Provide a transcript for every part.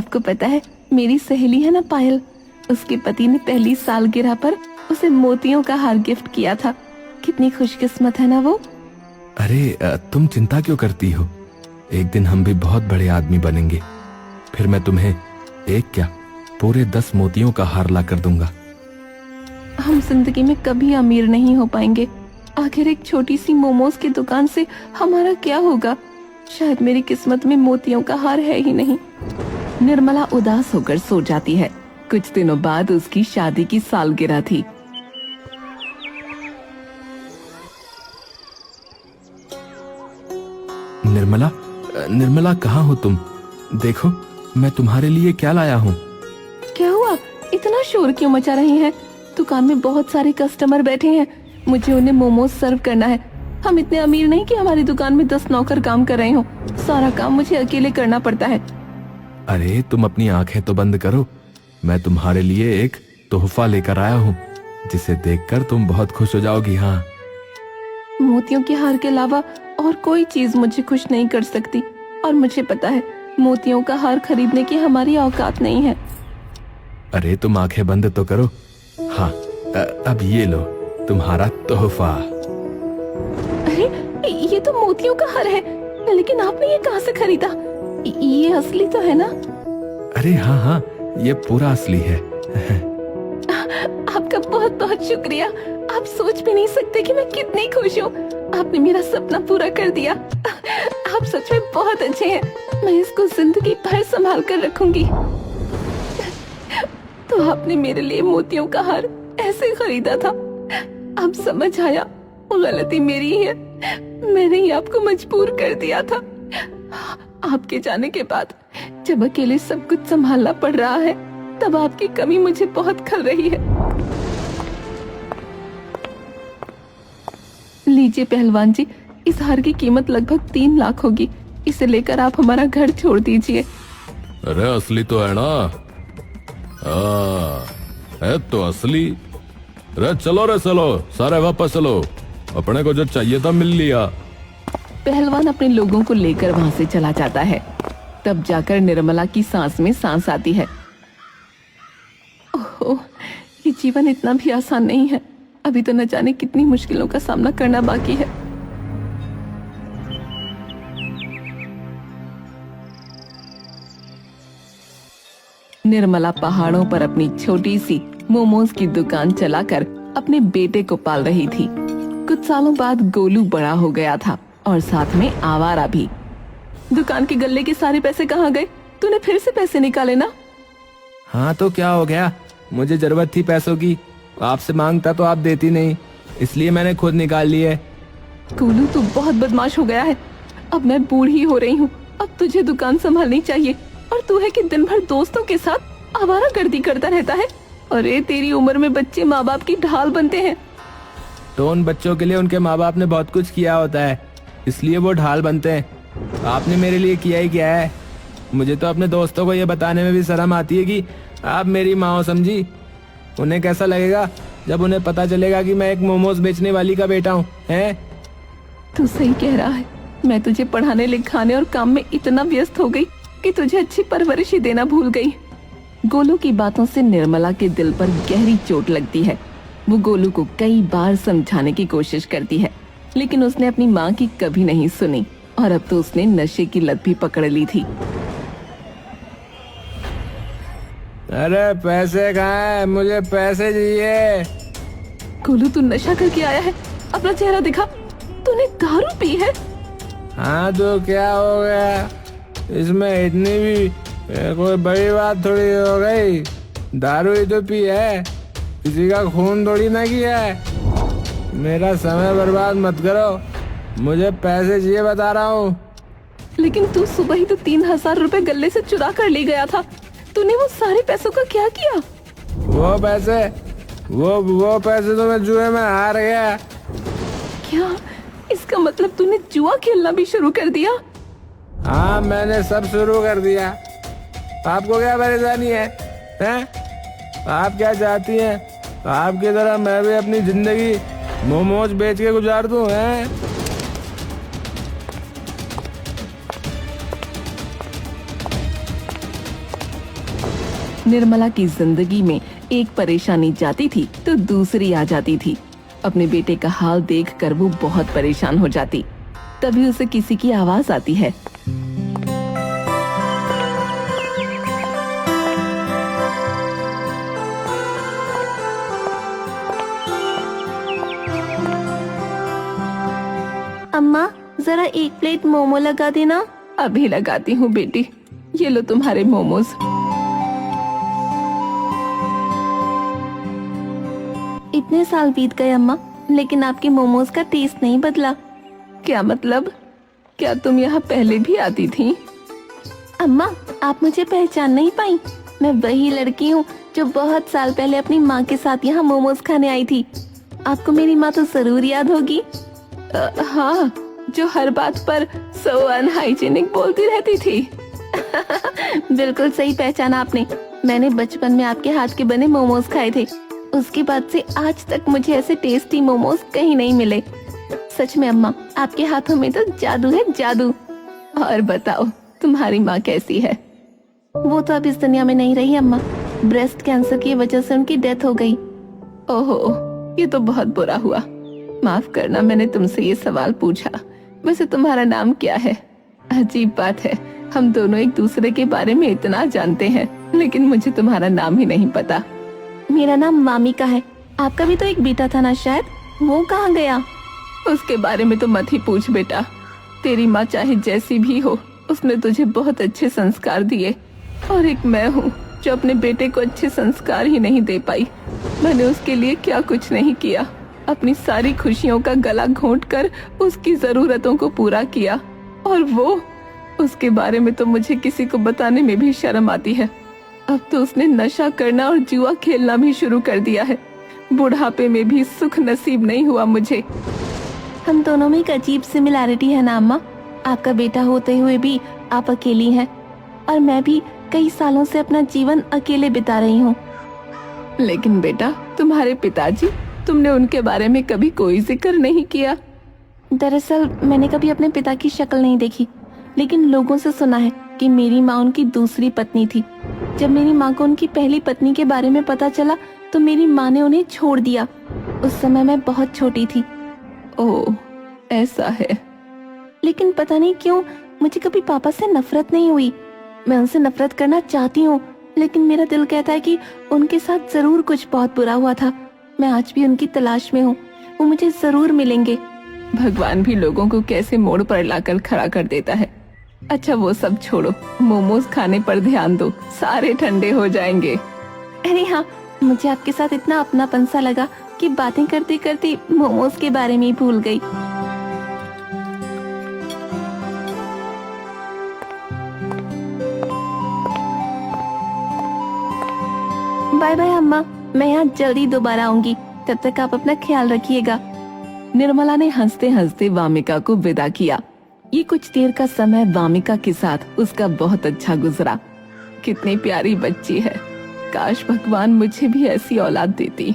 आपको पता है, मेरी सहेली है ना पायल, उसके पति ने पहली सालगिरह पर उसे मोतियों का हार गिफ्ट किया था। कितनी खुशकिस्मत है ना वो। अरे तुम चिंता क्यों करती हो? एक दिन हम भी बहुत बड़े आदमी बनेंगे। फिर मैं तुम्हें एक क्या पूरे 10 मोतियों का हार ला कर दूंगा। हम जिंदगी में कभी अमीर नहीं हो पाएंगे। आखिर एक छोटी सी मोमोज की दुकान से हमारा क्या होगा? शायद मेरी किस्मत में मोतियों का हार है ही नहीं। निर्मला उदास होकर सो जाती है। कुछ दिनों बाद उसकी शादी की सालगिरह थी। निर्मला, निर्मला कहाँ हो तुम? देखो मैं तुम्हारे लिए क्या लाया हूँ। क्या हुआ? इतना शोर क्यों मचा रहे हैं? दुकान में बहुत सारे कस्टमर बैठे हैं, मुझे उन्हें मोमोज सर्व करना है। हम इतने अमीर नहीं कि हमारी दुकान में 10 नौकर काम कर रहे हो। सारा काम मुझे अकेले करना पड़ता है। अरे तुम अपनी आंखें तो बंद करो। मैं तुम्हारे लिए एक तोहफा लेकर आया हूँ जिसे देखकर तुम बहुत खुश हो जाओगी। हाँ, मोतियों के हार के अलावा और कोई चीज मुझे खुश नहीं कर सकती, और मुझे पता है मोतियों का हार खरीदने की हमारी औकात नहीं है। अरे तुम आंखें बंद तो करो। हाँ, अब ये लो तुम्हारा तोहफा। अरे ये तो मोतियों का हार है, लेकिन आपने ये कहाँ से खरीदा? ये असली तो है ना? अरे हाँ हाँ, ये पूरा असली है। आपका बहुत बहुत शुक्रिया। आप सोच भी नहीं सकते कि मैं कितनी खुश हूँ। आपने मेरा सपना पूरा कर दिया। आप सच में बहुत अच्छे हैं। मैं इसको जिंदगी भर संभाल कर रखूंगी। तो आपने मेरे लिए मोतियों का हार ऐसे खरीदा था। अब समझ आया, गलती मेरी ही है। मैंने ही आपको मजबूर कर दिया था। आपके जाने के बाद जब अकेले सब कुछ संभालना पड़ रहा है, तब आपकी कमी मुझे बहुत खल रही है। लीजिए पहलवान जी, इस हार की कीमत लगभग 3 लाख होगी। इसे लेकर आप हमारा घर छोड़ दीजिए। अरे असली तो है ना? है तो असली। रे चलो सारे वापस चलो। अपने को जो चाहिए था मिल लिया। पहलवान अपने लोगों को लेकर वहाँ से चला जाता है। तब जाकर निर्मला की सांस में सांस आती है। ओहो, ये जीवन इतना भी आसान नहीं है। अभी तो न जाने कितनी मुश्किलों का सामना करना बाकी है। निर्मला पहाड़ों पर अपनी छोटी सी मोमोज की दुकान चलाकर अपने बेटे को पाल रही थी। कुछ सालों बाद गोलू बड़ा हो गया था और साथ में आवारा भी। दुकान के गल्ले के सारे पैसे कहाँ गए? तूने फिर से पैसे निकाले ना? हाँ तो क्या हो गया? मुझे जरूरत थी पैसों की। आपसे मांगता तो आप देती नहीं, इसलिए मैंने खुद निकाल लिए। गोलू तू बहुत बदमाश हो गया है। अब मैं बूढ़ी हो रही हूँ, अब तुझे दुकान संभालनी चाहिए। और तू है कि दिन भर दोस्तों के साथ आवारागर्दी करता रहता है। अरे तेरी उम्र में बच्चे माँ बाप की ढाल बनते हैं। तो उन बच्चों के लिए उनके माँ बाप ने बहुत कुछ किया होता है, इसलिए वो ढाल बनते हैं। आपने मेरे लिए किया ही क्या है? मुझे तो अपने दोस्तों को ये बताने में भी शर्म आती है कि आप मेरी माँ हो, समझी? उन्हें कैसा लगेगा जब उन्हें पता चलेगा कि मैं एक मोमोज बेचने वाली का बेटा हूँ, हैं? तू सही कह रहा है। मैं तुझे पढ़ाने लिखाने और काम में इतना व्यस्त हो गई कि तुझे अच्छी परवरिश ही देना भूल गई। गोलू की बातों से निर्मला के दिल पर गहरी चोट लगती है। वो गोलू को कई बार समझाने की कोशिश करती है, लेकिन उसने अपनी माँ की कभी नहीं सुनी। और अब तो उसने नशे की लत भी पकड़ ली थी। अरे पैसे कहाँ हैं? मुझे पैसे चाहिए। गोलू तू नशा करके आया है, अपना चेहरा दिखा। तूने दारू पी है? हाँ तो क्या हो गया? इसमें इतनी भी कोई बड़ी बात थोड़ी हो गई। दारू ही तो पी है, किसी का खून थोड़ी ना किया है। मेरा समय बर्बाद मत करो, मुझे पैसे चाहिए, बता रहा हूँ। लेकिन तू सुबह ही तो 3,000 रुपए गले से चुरा कर ले गया था। तूने वो सारे पैसों का क्या किया? वो पैसे तो मैं जुए में हार गया। क्या इसका मतलब तूने जुआ खेलना भी शुरू कर दिया? हाँ मैंने सब शुरू कर दिया। आपको क्या परेशानी है, हैं? आप क्या चाहती हैं? आपकी तरह मैं भी अपनी जिंदगी मोमोज बेच के गुजार दूं, हैं? निर्मला की जिंदगी में एक परेशानी जाती थी तो दूसरी आ जाती थी। अपने बेटे का हाल देखकर वो बहुत परेशान हो जाती। तभी उसे किसी की आवाज आती है। अम्मा, जरा एक प्लेट मोमो लगा देना। अभी लगाती हूँ बेटी, ये लो तुम्हारे मोमोज। इतने साल बीत गए अम्मा, लेकिन आपके मोमोज का टेस्ट नहीं बदला। क्या मतलब? क्या तुम यहाँ पहले भी आती थी? अम्मा, आप मुझे पहचान नहीं पाई? मैं वही लड़की हूँ जो बहुत साल पहले अपनी माँ के साथ यहाँ मोमोज खाने आई थी। आपको मेरी माँ तो जरूर याद होगी। हाँ, जो हर बात पर सो अनहाइजीनिक बोलती रहती थी। बिल्कुल सही पहचाना आपने। मैंने बचपन में आपके हाथ के बने मोमोज खाए थे। उसके बाद से आज तक मुझे ऐसे टेस्टी मोमोज कहीं नहीं मिले। सच में अम्मा, आपके हाथों में तो जादू है, जादू। और बताओ, तुम्हारी माँ कैसी है? वो तो अब इस दुनिया में नहीं रही अम्मा। ब्रेस्ट कैंसर की वजह से उनकी डेथ हो गई। ओहो, ये तो बहुत बुरा हुआ। माफ करना मैंने तुमसे ये सवाल पूछा। वैसे तुम्हारा नाम क्या है? अजीब बात है, हम दोनों एक दूसरे के बारे में इतना जानते हैं, लेकिन मुझे तुम्हारा नाम ही नहीं पता। मेरा नाम वामिका है। आपका भी तो एक बेटा था ना शायद, वो कहाँ गया? उसके बारे में तो मत ही पूछ बेटा। तेरी माँ चाहे जैसी भी हो, उसने तुझे बहुत अच्छे संस्कार दिए, और एक मैं हूँ जो अपने बेटे को अच्छे संस्कार ही नहीं दे पाई। मैंने उसके लिए क्या कुछ नहीं किया। अपनी सारी खुशियों का गला घोंटकर उसकी जरूरतों को पूरा किया, और वो, उसके बारे में तो मुझे किसी को बताने में भी शर्म आती है। अब तो उसने नशा करना और जुआ खेलना भी शुरू कर दिया है। बुढ़ापे में भी सुख नसीब नहीं हुआ मुझे। हम दोनों में एक अजीब सिमिलैरिटी है ना अम्मा। आपका बेटा होते हुए भी आप अकेली हैं, और मैं भी कई सालों से अपना जीवन अकेले बिता रही हूँ। लेकिन बेटा, तुम्हारे पिताजी, तुमने उनके बारे में कभी कोई जिक्र नहीं किया। दरअसल मैंने कभी अपने पिता की शक्ल नहीं देखी, लेकिन लोगों से सुना है कि मेरी माँ उनकी दूसरी पत्नी थी। जब मेरी माँ को उनकी पहली पत्नी के बारे में पता चला तो मेरी माँ ने उन्हें छोड़ दिया। उस समय मैं बहुत छोटी थी। ओह, ऐसा है। लेकिन पता नहीं क्यों मुझे कभी पापा से नफरत नहीं हुई। मैं उनसे नफरत करना चाहती हूँ, लेकिन मेरा दिल कहता है कि उनके साथ जरूर कुछ बहुत बुरा हुआ था। मैं आज भी उनकी तलाश में हूँ। वो मुझे जरूर मिलेंगे। भगवान भी लोगों को कैसे मोड़ पर लाकर खड़ा कर देता है। अच्छा, वो सब छोड़ो, मोमोज खाने पर ध्यान दो, सारे ठंडे हो जाएंगे। अरे हाँ, मुझे आपके साथ इतना अपनापन सा लगा कि बातें करते करते मोमोज के बारे में ही भूल गई। बाय बाय अम्मा, मैं यहाँ जल्दी दोबारा आऊंगी। तब तक आप अपना ख्याल रखिएगा। निर्मला ने हंसते हंसते वामिका को विदा किया। ये कुछ देर का समय वामिका के साथ उसका बहुत अच्छा गुजरा। कितनी प्यारी बच्ची है। काश भगवान मुझे भी ऐसी औलाद देती।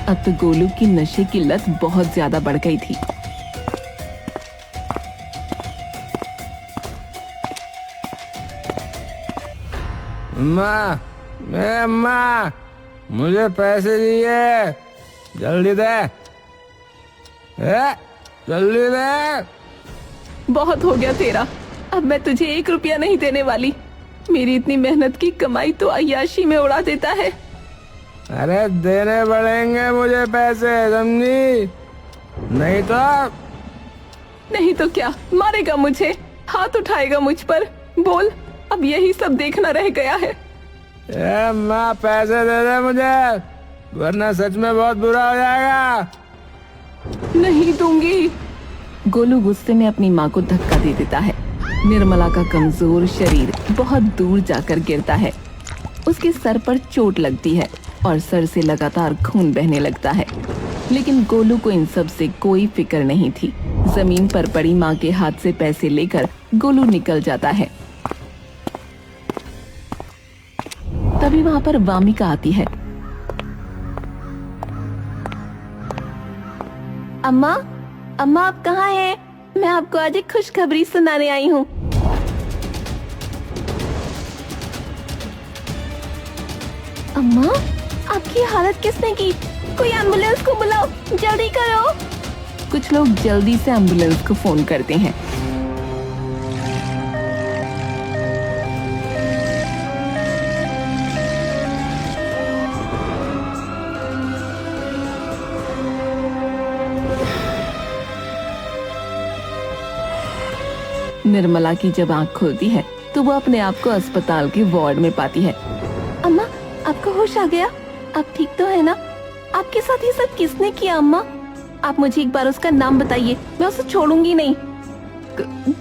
अब तो गोलू की नशे की लत बहुत ज्यादा बढ़ गई थी। अम्मा, मुझे पैसे दिए, जल्दी दे। जल्दी दे। बहुत हो गया तेरा, अब मैं तुझे 1 रुपया नहीं देने वाली। मेरी इतनी मेहनत की कमाई तो अय्याशी में उड़ा देता है। अरे देने पड़ेंगे मुझे पैसे, समझी? नहीं तो क्या मारेगा मुझे? हाथ उठाएगा मुझ पर? बोल, अब यही सब देखना रह गया है। माँ, पैसे दे दे मुझे, वरना सच में बहुत बुरा हो जाएगा। नहीं दूंगी। गोलू गुस्से में अपनी माँ को धक्का दे देता है। निर्मला का कमजोर शरीर बहुत दूर जाकर गिरता है। उसके सर पर चोट लगती है और सर से लगातार खून बहने लगता है। लेकिन गोलू को इन सब से कोई फिक्र नहीं थी। जमीन पर पड़ी माँ के हाथ से पैसे लेकर गोलू निकल जाता है। तभी वहाँ पर वामिका आती है। अम्मा, अम्मा आप कहाँ हैं? मैं आपको आज एक खुशखबरी सुनाने आई हूँ। अम्मा, आपकी हालत किसने की? कोई एम्बुलेंस को बुलाओ, जल्दी करो। कुछ लोग जल्दी से एम्बुलेंस को फोन करते हैं। निर्मला की जब आंख खुलती है तो वो अपने आप को अस्पताल के वार्ड में पाती है। अम्मा, आपको होश आ गया? आप ठीक तो है ना? आपके साथ ये सब किसने किया अम्मा? आप मुझे एक बार उसका नाम बताइए, मैं उसे छोड़ूंगी नहीं।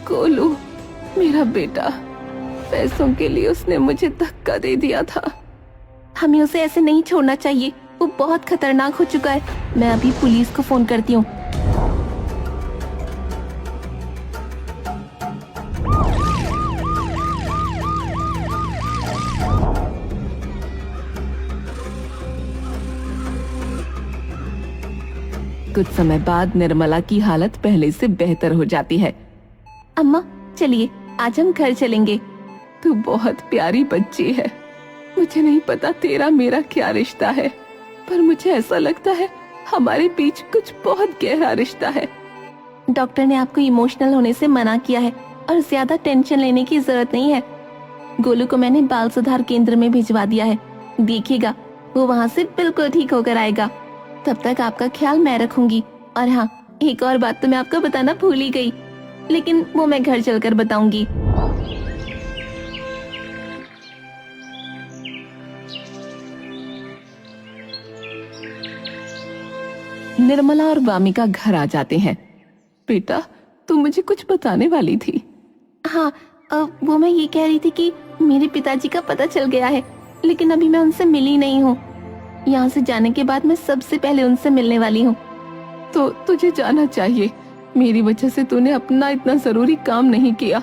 गोलू, मेरा बेटा। पैसों के लिए उसने मुझे धक्का दे दिया था। हमें उसे ऐसे नहीं छोड़ना चाहिए, वो बहुत खतरनाक हो चुका है। मैं अभी पुलिस को फोन करती हूँ। कुछ समय बाद निर्मला की हालत पहले से बेहतर हो जाती है। अम्मा, चलिए आज हम घर चलेंगे। तू बहुत प्यारी बच्ची है। मुझे नहीं पता तेरा मेरा क्या रिश्ता है, पर मुझे ऐसा लगता है हमारे बीच कुछ बहुत गहरा रिश्ता है। डॉक्टर ने आपको इमोशनल होने से मना किया है और ज्यादा टेंशन लेने की जरूरत नहीं है। गोलू को मैंने बाल सुधार केंद्र में भिजवा दिया है। देखिएगा, वो वहाँ से बिल्कुल ठीक होकर आएगा। तब तक आपका ख्याल मैं रखूंगी। और हाँ, एक और बात तो मैं आपको बताना भूल ही गई, लेकिन वो मैं घर चलकर बताऊंगी। निर्मला और वामिका घर आ जाते हैं। बेटा, तू मुझे कुछ बताने वाली थी। हाँ, वो मैं ये कह रही थी कि मेरे पिताजी का पता चल गया है, लेकिन अभी मैं उनसे मिली नहीं हूँ। यहाँ से जाने के बाद मैं सबसे पहले उनसे मिलने वाली हूँ। तो तुझे जाना चाहिए। मेरी वजह से तूने अपना इतना जरूरी काम नहीं किया।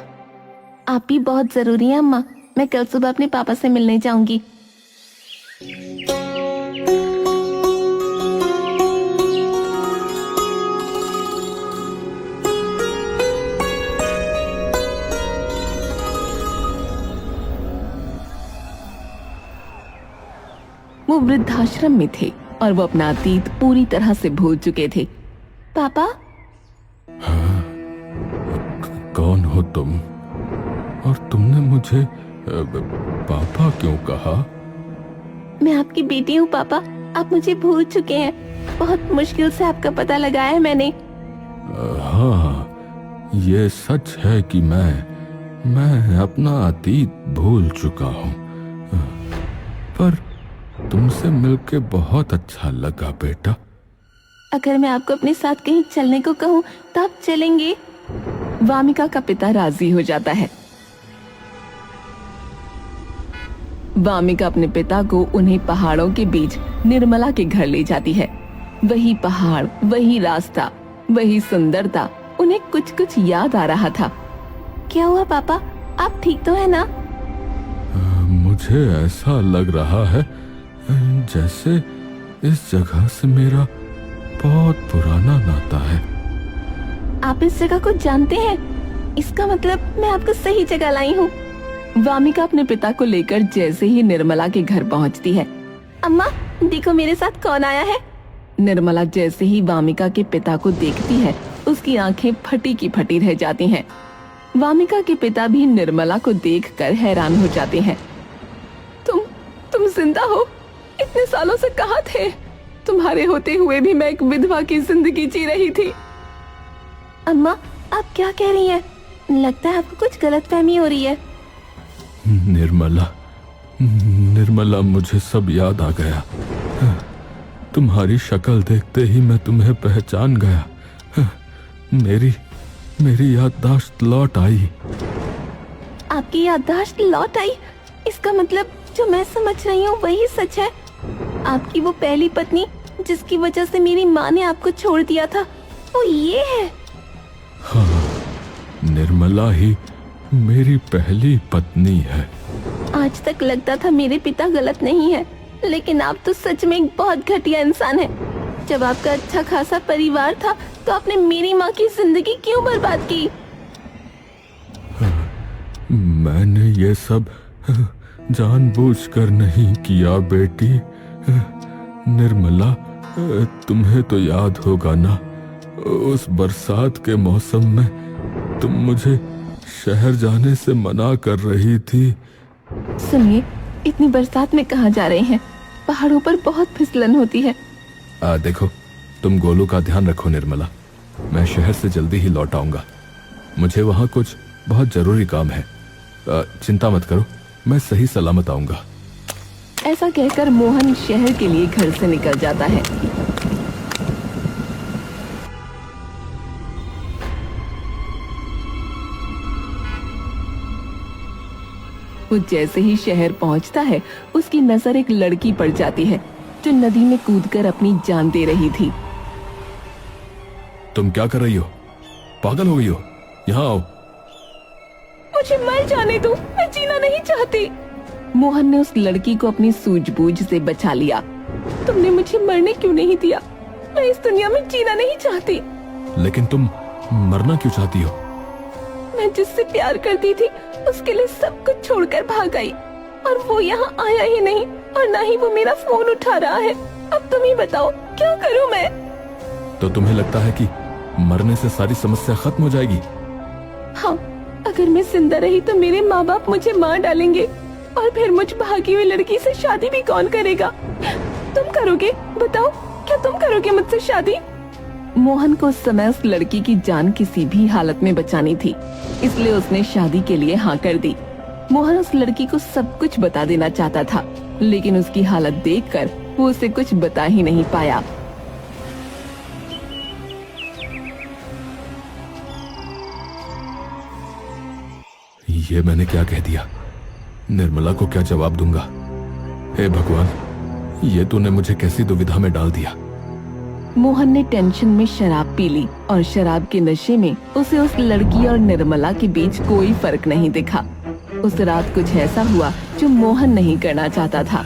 आप भी बहुत जरूरी हैं अम्मा। मैं कल सुबह अपने पापा से मिलने जाऊंगी। वो वृद्धाश्रम में थे और वो अपना अतीत पूरी तरह से भूल चुके थे। पापा? हाँ, कौन हो तुम? और तुमने मुझे पापा क्यों कहा? मैं आपकी बेटी हूँ पापा। आप मुझे भूल चुके हैं। बहुत मुश्किल से आपका पता लगाया है मैंने। हाँ, ये सच है कि मैं अपना अतीत भूल चुका हूँ, पर तुमसे मिलके बहुत अच्छा लगा बेटा। अगर मैं आपको अपने साथ कहीं चलने को कहूँ तो आप चलेंगे? वामिका का पिता राजी हो जाता है। वामिका अपने पिता को उन्हें पहाड़ों के बीच निर्मला के घर ले जाती है। वही पहाड़, वही रास्ता, वही सुंदरता, उन्हें कुछ कुछ याद आ रहा था। क्या हुआ पापा, आप ठीक तो है ना? मुझे ऐसा लग रहा है जैसे इस जगह से मेरा बहुत पुराना नाता है। आप इस जगह को जानते हैं? इसका मतलब मैं आपको सही जगह लाई हूँ। वामिका अपने पिता को लेकर जैसे ही निर्मला के घर पहुँचती है। अम्मा, देखो मेरे साथ कौन आया है। निर्मला जैसे ही वामिका के पिता को देखती है, उसकी आंखें फटी की फटी रह जाती हैं। वामिका के पिता भी निर्मला को देखकर हैरान हो जाते हैं। तुम जिंदा हो? इतने सालों से कहाँ थे? तुम्हारे होते हुए भी मैं एक विधवा की जिंदगी जी रही थी। अम्मा, आप क्या कह रही हैं? लगता है आपको कुछ गलतफहमी हो रही है। निर्मला, मुझे सब याद आ गया। तुम्हारी शक्ल देखते ही मैं तुम्हें पहचान गया। मेरी याददाश्त लौट आई। आपकी याददाश्त लौट आई? इसका मतलब जो मैं समझ रही हूँ वही सच है। आपकी वो पहली पत्नी जिसकी वजह से मेरी माँ ने आपको छोड़ दिया था, वो ये है? हाँ, निर्मला ही मेरी पहली पत्नी है। आज तक लगता था मेरे पिता गलत नहीं है, लेकिन आप तो सच में एक बहुत घटिया इंसान हैं। जब आपका अच्छा खासा परिवार था तो आपने मेरी माँ की जिंदगी क्यों बर्बाद की? मैंने ये सब जानबूझकर नहीं किया बेटी। निर्मला, तुम्हें तो याद होगा ना, उस बरसात के मौसम में तुम मुझे शहर जाने से मना कर रही थी। सुनिए, इतनी बरसात में कहाँ जा रहे हैं? पहाड़ों पर बहुत फिसलन होती है। देखो, तुम गोलू का ध्यान रखो निर्मला। मैं शहर से जल्दी ही लौट आऊंगा। मुझे वहाँ कुछ बहुत जरूरी काम है। चिंता मत करो, मैं सही सलामत आऊंगा। ऐसा कहकर मोहन शहर के लिए घर से निकल जाता है। वो जैसे ही शहर पहुंचता है, उसकी नजर एक लड़की पड़ जाती है जो नदी में कूदकर अपनी जान दे रही थी। तुम क्या कर रही हो? पागल हो गई हो? यहाँ आओ। मुझे मर जाने दो, मैं जीना नहीं चाहती। मोहन ने उस लड़की को अपनी सूझबूझ से बचा लिया। तुमने मुझे मरने क्यों नहीं दिया? मैं इस दुनिया में जीना नहीं चाहती। लेकिन तुम मरना क्यों चाहती हो? मैं जिससे प्यार करती थी उसके लिए सब कुछ छोड़कर भाग आई, और वो यहाँ आया ही नहीं, और ना ही वो मेरा फोन उठा रहा है। अब तुम ही बताओ, क्या करूँ मैं? तो तुम्हें लगता है कि मरने से सारी समस्या खत्म हो जाएगी? हाँ, अगर मैं जिंदा रही तो मेरे माँ बाप मुझे मार डालेंगे, और फिर मुझ भागी हुई लड़की से शादी भी कौन करेगा? तुम करोगे? बताओ, क्या तुम करोगे मुझसे शादी? मोहन को उस समय उस लड़की की जान किसी भी हालत में बचानी थी, इसलिए उसने शादी के लिए हाँ कर दी। मोहन उस लड़की को सब कुछ बता देना चाहता था, लेकिन उसकी हालत देखकर वो उसे कुछ बता ही नहीं पाया। ये मैंने क्या कह दिया? निर्मला को क्या जवाब दूंगा? हे भगवान, ये तूने मुझे कैसी दुविधा में डाल दिया। मोहन ने टेंशन में शराब पी ली, और शराब के नशे में उसे उस लड़की और निर्मला के बीच कोई फर्क नहीं दिखा। उस रात कुछ ऐसा हुआ जो मोहन नहीं करना चाहता था।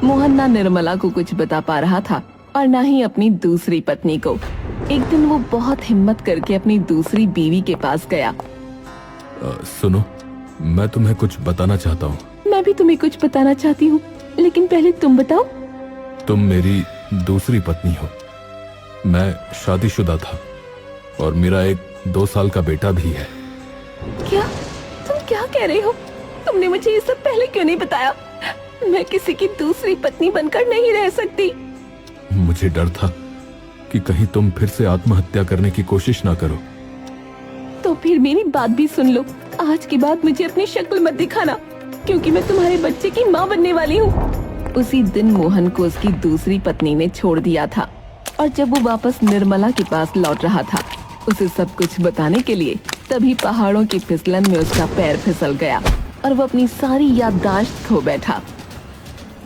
मोहन ना निर्मला को कुछ बता पा रहा था और ना ही अपनी दूसरी पत्नी को। एक दिन वो बहुत हिम्मत करके अपनी दूसरी बीवी के पास गया। सुनो, मैं तुम्हें कुछ बताना चाहता हूँ। मैं भी तुम्हें कुछ बताना चाहती हूँ, लेकिन पहले तुम बताओ। तुम मेरी दूसरी पत्नी हो। मैं शादीशुदा था और मेरा एक 2 साल का बेटा भी है। क्या? तुम क्या कह रहे हो? तुमने मुझे ये सब पहले क्यों नहीं बताया? मैं किसी की दूसरी पत्नी बनकर नहीं रह सकती। मुझे डर था कि कहीं तुम फिर से आत्महत्या करने की कोशिश ना करो। तो फिर मेरी बात भी सुन लो। आज के बाद मुझे अपनी शक्ल मत दिखाना, क्योंकि मैं तुम्हारे बच्चे की माँ बनने वाली हूँ। उसी दिन मोहन को उसकी दूसरी पत्नी ने छोड़ दिया था, और जब वो वापस निर्मला के पास लौट रहा था उसे सब कुछ बताने के लिए, तभी पहाड़ों की फिसलन में उसका पैर फिसल गया और वो अपनी सारी याददाश्त खो बैठा।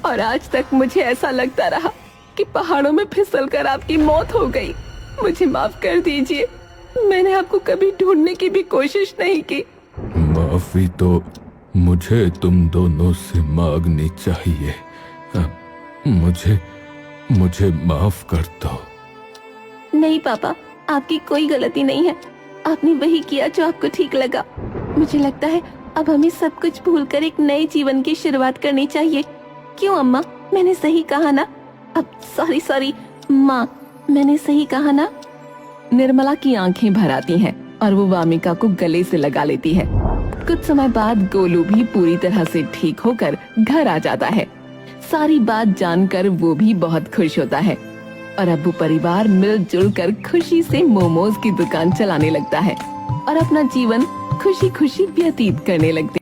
और आज तक मुझे ऐसा लगता रहा कि पहाड़ों में फिसलकर आपकी मौत हो गई। मुझे माफ कर दीजिए, मैंने आपको कभी ढूंढने की भी कोशिश नहीं की। माफी तो मुझे तुम दोनों से मांगनी चाहिए। मुझे माफ कर दो। नहीं पापा, आपकी कोई गलती नहीं है। आपने वही किया जो आपको ठीक लगा। मुझे लगता है अब हमें सब कुछ भूलकर एक नए जीवन की शुरुआत करनी चाहिए। क्यों अम्मा, मैंने सही कहा ना? अब सॉरी माँ, मैंने सही कहा ना? निर्मला की आंखें भर आती हैं और वो वामिका को गले से लगा लेती है। कुछ समय बाद गोलू भी पूरी तरह से ठीक होकर घर आ जाता है। सारी बात जानकर वो भी बहुत खुश होता है, और अब वो परिवार मिलजुल कर खुशी से मोमोज की दुकान चलाने लगता है और अपना जीवन खुशी खुशी व्यतीत करने लगते।